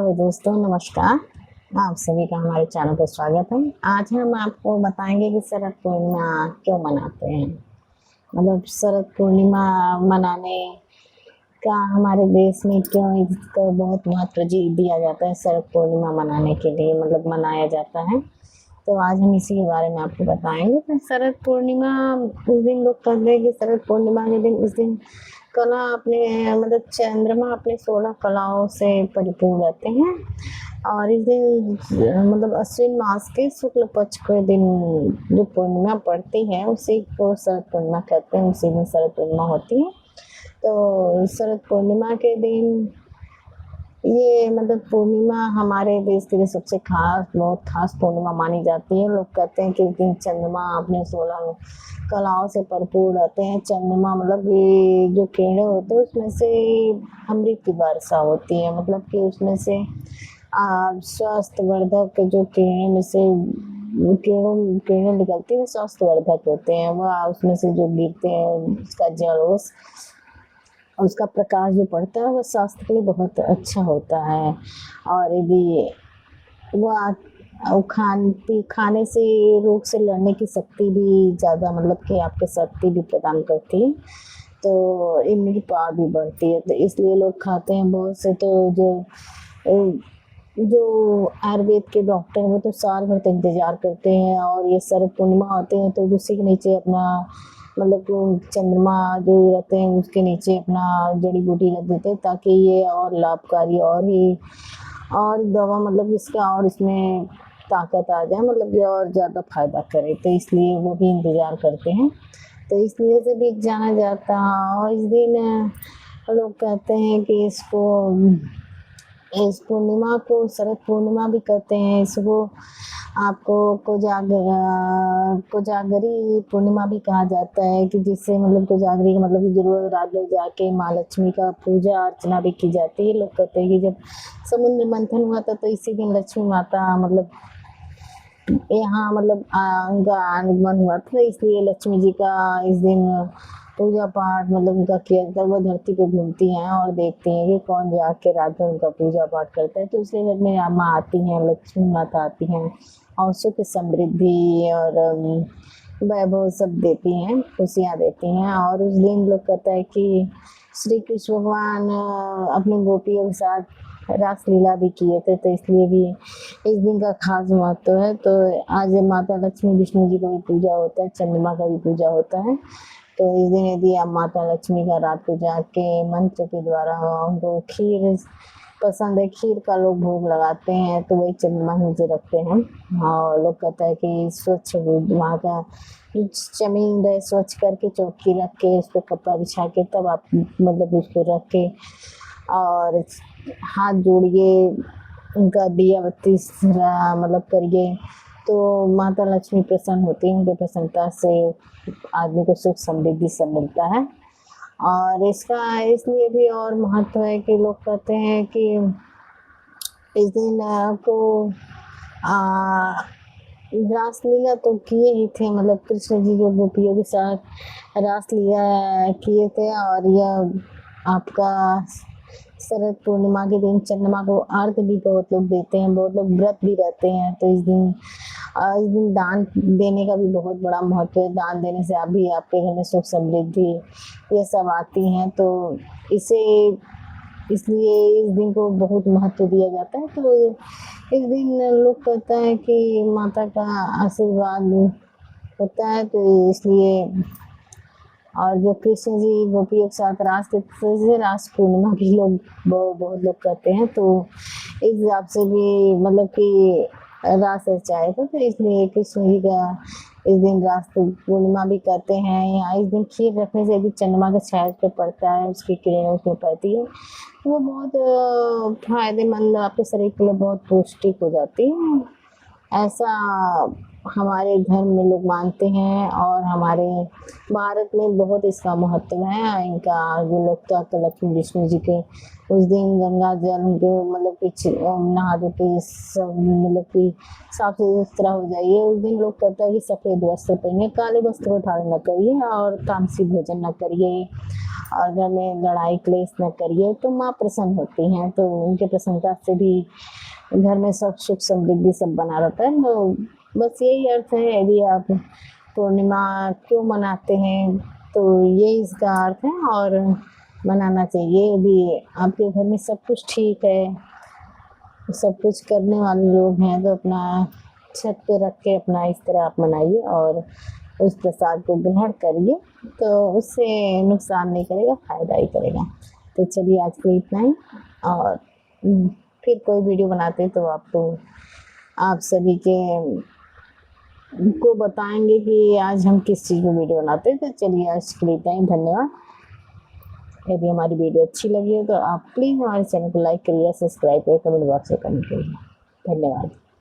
Hello दोस्तों, नमस्कार। आप सभी का हमारे चैनल पर स्वागत है। आज हम आपको बताएंगे कि शरद पूर्णिमा क्यों मनाते हैं। मतलब शरद पूर्णिमा मनाने का हमारे देश में क्यों इसको बहुत महत्व दिया जाता है। शरद पूर्णिमा मनाने के लिए मतलब मनाया जाता है, तो आज हम इसी के बारे में आपको बताएंगे। तो शरद पूर्णिमा उस दिन लोग कहते हैं कि शरद पूर्णिमा के दिन इस दिन कला अपने मतलब चंद्रमा अपने 16 कलाओं से परिपूर्ण रहते हैं और इस दिन मतलब अश्विन मास के शुक्ल पक्ष के दिन जो पूर्णिमा पड़ती है उसी को शरद पूर्णिमा कहते हैं। उसी दिन शरद पूर्णिमा होती है। तो शरद पूर्णिमा के दिन ये मतलब पूर्णिमा हमारे देश के लिए सबसे बहुत खास पूर्णिमा मानी जाती है। लोग कहते हैं कि इस दिन चंद्रमा अपने 16 कलाओं से भरपूर रहते हैं। चंद्रमा मतलब ये जो किरणें होते हैं उसमें से अमृत की वर्षा होती है, मतलब कि उसमें से स्वास्थ्यवर्धक जो किरणें में से किरणें निकलती हैं स्वास्थ्यवर्धक होते हैं। वह उसमें से जो गिरते हैं उसका जल उसका प्रकाश जो पड़ता है वो स्वास्थ्य के लिए बहुत अच्छा होता है। और यदि वो खाने से रोग से लड़ने की शक्ति भी ज़्यादा मतलब कि आपके शक्ति भी प्रदान करती है, तो इम्यूनिटी पावर भी बढ़ती है। तो इसलिए लोग खाते हैं बहुत से। तो जो आयुर्वेद के डॉक्टर हैं वो तो साल भर तक इंतज़ार करते हैं और ये शरद पूर्णिमा आते हैं तो उसी के नीचे अपना मतलब चंद्रमा जो रहते हैं उसके नीचे अपना जड़ी बूटी रख देते हैं ताकि ये और लाभकारी और दवा मतलब इसका और इसमें ताकत आ जाए, मतलब ये और ज़्यादा फायदा करे, तो इसलिए वो भी इंतज़ार करते हैं। तो इसलिए से भी जाना जाता है। और इस दिन लोग कहते हैं कि इस पूर्णिमा को शरद पूर्णिमा भी कहते हैं। इसको आपको कोजागरी पूर्णिमा भी कहा जाता है कि जिससे मतलब कोजागरी का मतलब जरूर रात में जाके माँ लक्ष्मी का पूजा अर्चना भी की जाती है। लोग कहते हैं कि जब समुद्र मंथन हुआ था तो इसी दिन लक्ष्मी माता मतलब यहाँ मतलब उनका आगमन हुआ था, इसलिए लक्ष्मी जी का इस दिन पूजा पाठ मतलब उनका किया जाता है। वो धरती पे घूमती हैं और देखती हैं कि कौन जाके रात भर उनका पूजा पाठ करता है। तो इसलिए घर में माँ आती हैं, लक्ष्मी माता आती हैं और सुख समृद्धि और वैभव सब देती हैं, खुशियाँ देती हैं। और उस दिन लोग कहता है कि श्री कृष्ण भगवान अपनी गोपियों के साथ रासलीला भी किए थे, तो इसलिए भी इस दिन का खास महत्व है। तो आज माता लक्ष्मी विष्णु जी का भी पूजा होता है, चंद्रमा का भी पूजा होता है। तो इस दिन यदि आप माता लक्ष्मी का रात को जाके मंत्र के द्वारा उनको खीर पसंद है, खीर का लोग भोग लगाते हैं, तो वही चंद्रमा नीचे रखते हैं। और लोग कहते हैं कि स्वच्छ वहाँ का जमीन रहे स्वच्छ करके चौकी रख के उस पर कपड़ा बिछा के तब आप मतलब उसको रख के और हाथ जोड़िए, उनका दिया बत्ती मतलब करिए, तो माता लक्ष्मी प्रसन्न होती हैं। उनकी प्रसन्नता से आदमी को सुख समृद्धि सब मिलता है। और इसका इसलिए भी और महत्व है कि लोग कहते हैं कि इस दिन को रासलीला तो किए ही थे, मतलब कृष्ण जी जो गोपियों के साथ रासलीला किए थे। और यह आपका शरद पूर्णिमा के दिन चंद्रमा को अर्घ भी बहुत लोग देते हैं, बहुत लोग व्रत भी रहते हैं। तो इस दिन दान देने का भी बहुत बड़ा महत्व है। दान देने से आप भी आपके घर में सुख समृद्धि ये सब आती हैं। तो इसलिए इस दिन को बहुत महत्व दिया जाता है। तो इस दिन लोग कहते हैं कि माता का आशीर्वाद होता है, तो इसलिए और जो कृष्ण जी गोपियों के साथ रास पूर्णिमा भी लोग बहुत लोग करते हैं। तो इस हिसाब से भी मतलब कि रास रचाए थे, तो इसलिए कृष्ण जी का इस दिन रास पूर्णिमा भी करते हैं। यहाँ इस दिन खीर रखने से यदि चंद्रमा का छाया पे पड़ता है, उसकी किरणें उसमें पड़ती है, तो वो बहुत फायदेमंद आपके शरीर के लिए बहुत पौष्टिक हो जाती है। ऐसा हमारे धर्म में लोग मानते हैं और हमारे भारत में बहुत इसका महत्व है। इनका जो लोग लक्ष्मी विष्णु जी के उस दिन गंगा जल जो मतलब कि नहा धो के सब मतलब कि साफ सुथरा हो जाइए। उस दिन लोग कहते हैं कि सफ़ेद वस्त्र पहनिए, काले वस्त्र को धारण न करिए और तामसी भोजन न करिए और घर में लड़ाई क्लेश न करिए तो माँ प्रसन्न होती हैं। तो उनके प्रसन्नता से भी घर में सब सुख समृद्धि सब बना रहता है। तो बस यही अर्थ है। यदि आप पूर्णिमा क्यों मनाते हैं तो ये इसका अर्थ है, और मनाना चाहिए। यदि आपके घर में सब कुछ ठीक है, सब कुछ करने वाले लोग हैं, तो अपना छत पे रख के अपना इस तरह आप मनाइए और उस प्रसाद को ग्रहण करिए, तो उससे नुकसान नहीं करेगा, फ़ायदा ही करेगा। तो चलिए आज के लिए इतना ही, और फिर कोई वीडियो बनाते हैं तो आपको आप सभी के को बताएंगे कि आज हम किस चीज़ में वीडियो बनाते हैं। तो चलिए आज के लिए इतना ही, धन्यवाद। यदि हमारी वीडियो अच्छी लगी हो तो आप प्लीज़ हमारे चैनल को लाइक करिए, सब्सक्राइब करिए, कमेंट बॉक्स में कमेंट करिए। धन्यवाद।